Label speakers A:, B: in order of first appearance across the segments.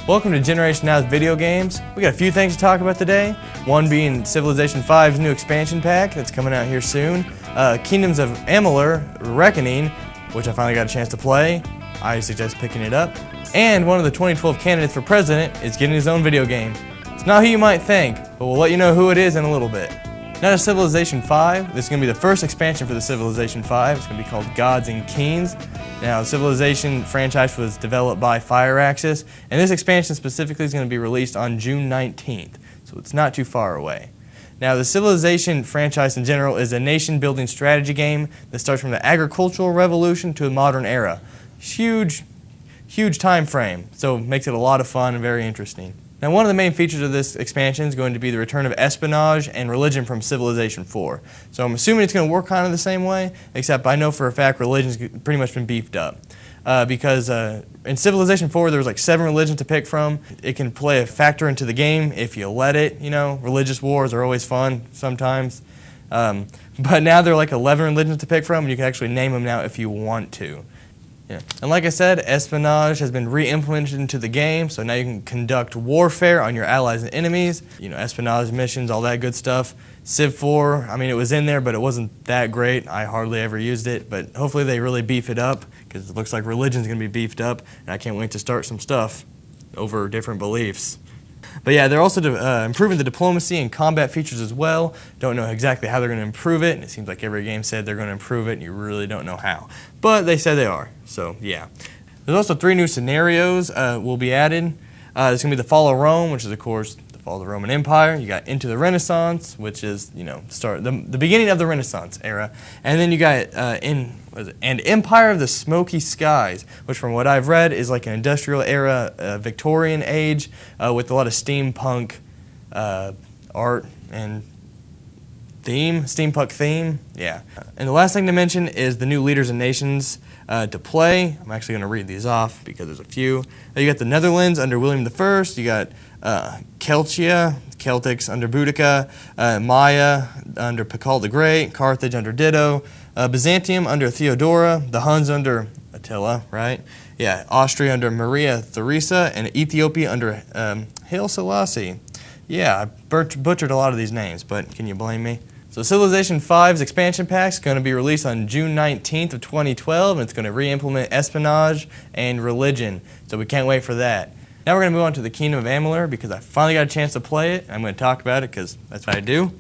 A: Welcome to Generation Now's Video Games. We got a few things to talk about today. One being Civilization V's new expansion pack that's coming out here soon. Kingdoms of Amalur Reckoning, which I finally got a chance to play. I suggest picking it up. And one of the 2012 candidates for president is getting his own video game. It's not who you might think, but we'll let you know who it is in a little bit. Now to Civilization 5. This is going to be the first expansion for the Civilization 5. It's going to be called Gods and Kings. Now, the Civilization franchise was developed by Firaxis, and this expansion specifically is going to be released on June 19th, so it's not too far away. Now, the Civilization franchise in general is a nation-building strategy game that starts from the agricultural revolution to the modern era. Huge time frame, so it makes it a lot of fun and very interesting. Now, one of the main features of this expansion is going to be the return of espionage and religion from Civilization 4. So I'm assuming it's going to work kind of the same way, except I know for a fact religion's pretty much been beefed up. Because in Civilization 4 there was like 7 religions to pick from. It can play a factor into the game if you let it, you know. Religious wars are always fun sometimes. But now there are like 11 religions to pick from, and you can actually name them now if you want to. Yeah. And like I said, espionage has been re-implemented into the game, so now you can conduct warfare on your allies and enemies, you know, espionage missions, all that good stuff. Civ 4, I mean, it was in there, but it wasn't that great. I hardly ever used it, but hopefully they really beef it up, because it looks like religion's going to be beefed up, and I can't wait to start some stuff over different beliefs. But yeah, they're also improving the diplomacy and combat features as well. Don't know exactly how they're going to improve it. It seems like every game said they're going to improve it, and you really don't know how. But they said they are, so yeah. There's also 3 new scenarios will be added. There's going to be the Fall of Rome, which is, of course, the fall of the Roman Empire. You got Into the Renaissance, which is, you know, the beginning of the Renaissance era. And then you got and Empire of the Smoky Skies, which from what I've read is like an industrial era, Victorian age, with a lot of steampunk art and steampunk theme, yeah. And the last thing to mention is the new leaders and nations to play. I'm actually going to read these off because there's a few. You got the Netherlands under William I. You got Celtics under Boudica, Maya under Pakal the Great, Carthage under Ditto, Byzantium under Theodora, the Huns under Attila, right? Yeah, Austria under Maria Theresa, and Ethiopia under Haile Selassie. Yeah, I butchered a lot of these names, but can you blame me? So Civilization 5's expansion pack is going to be released on June 19th of 2012, and it's going to re-implement espionage and religion, so we can't wait for that. Now we're going to move on to the Kingdom of Amalur because I finally got a chance to play it. I'm going to talk about it because that's what I do.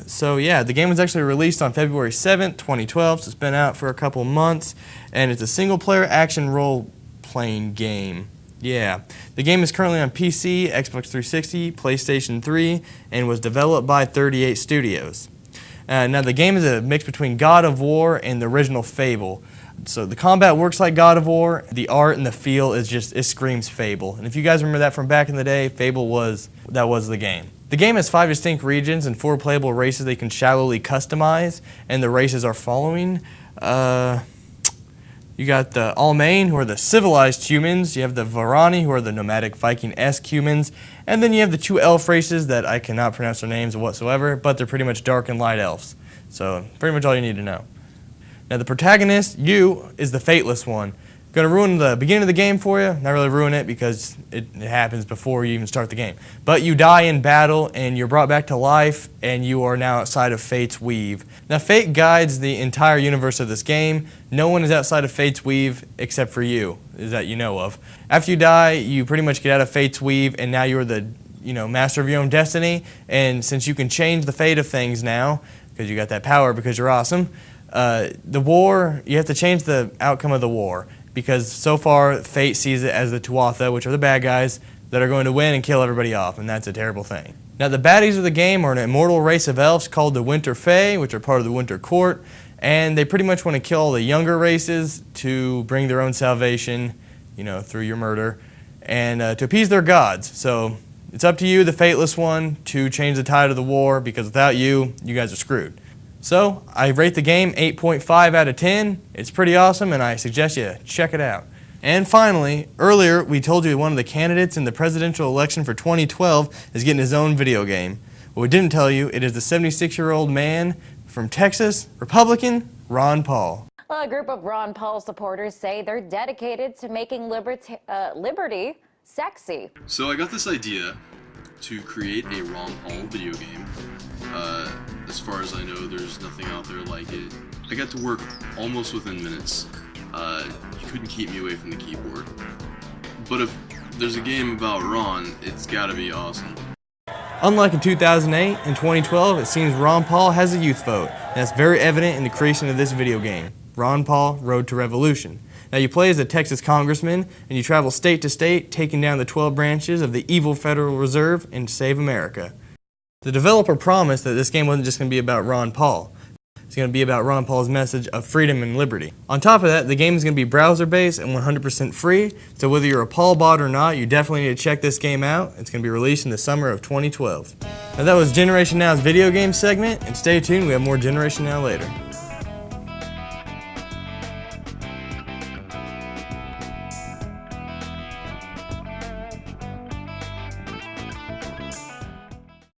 A: So yeah, the game was actually released on February 7th, 2012, so it's been out for a couple months, and it's a single-player action role-playing game. Yeah, the game is currently on PC, Xbox 360, PlayStation 3, and was developed by 38 Studios. Now the game is a mix between God of War and the original Fable. So the combat works like God of War, the art and the feel is just, it screams Fable. And if you guys remember that from back in the day, Fable was the game. The game has 5 distinct regions and 4 playable races they can shallowly customize, and the races are following. You got the Almain, who are the civilized humans. You have the Varani, who are the nomadic Viking-esque humans. And then you have the 2 elf races that I cannot pronounce their names whatsoever, but they're pretty much dark and light elves. So pretty much all you need to know. Now the protagonist, you, is the Fateless one. Going to ruin the beginning of the game for you. Not really ruin it because it happens before you even start the game. But you die in battle and you're brought back to life and you are now outside of Fate's Weave. Now Fate guides the entire universe of this game. No one is outside of Fate's Weave except for you, is that you know of. After you die, you pretty much get out of Fate's Weave and now you're the master of your own destiny. And since you can change the fate of things now, because you got that power because you're awesome, the war, you have to change the outcome of the war. Because so far, Fate sees it as the Tuatha, which are the bad guys, that are going to win and kill everybody off, and that's a terrible thing. Now, the baddies of the game are an immortal race of elves called the Winter Fae, which are part of the Winter Court, and they pretty much want to kill all the younger races to bring their own salvation, through your murder, and to appease their gods. So it's up to you, the Fateless one, to change the tide of the war, because without you, you guys are screwed. So, I rate the game 8.5 out of 10. It's pretty awesome, and I suggest you check it out. And finally, earlier we told you one of the candidates in the presidential election for 2012 is getting his own video game. What we didn't tell you, it is the 76-year-old man from Texas, Republican Ron Paul.
B: Well, a group of Ron Paul supporters say they're dedicated to making liberty sexy.
C: So I got this idea to create a Ron Paul video game. As far as I know, there's nothing out there like it. I got to work almost within minutes. You couldn't keep me away from the keyboard. But if there's a game about Ron, it's gotta be awesome.
A: Unlike in 2008 and 2012, it seems Ron Paul has a youth vote, and that's very evident in the creation of this video game, Ron Paul: Road to Revolution. Now you play as a Texas congressman, and you travel state to state, taking down the 12 branches of the evil Federal Reserve and save America. The developer promised that this game wasn't just going to be about Ron Paul. It's going to be about Ron Paul's message of freedom and liberty. On top of that, the game is going to be browser-based and 100% free, so whether you're a Paul bot or not, you definitely need to check this game out. It's going to be released in the summer of 2012. Now that was Generation Now's video game segment, and stay tuned, we have more Generation Now later.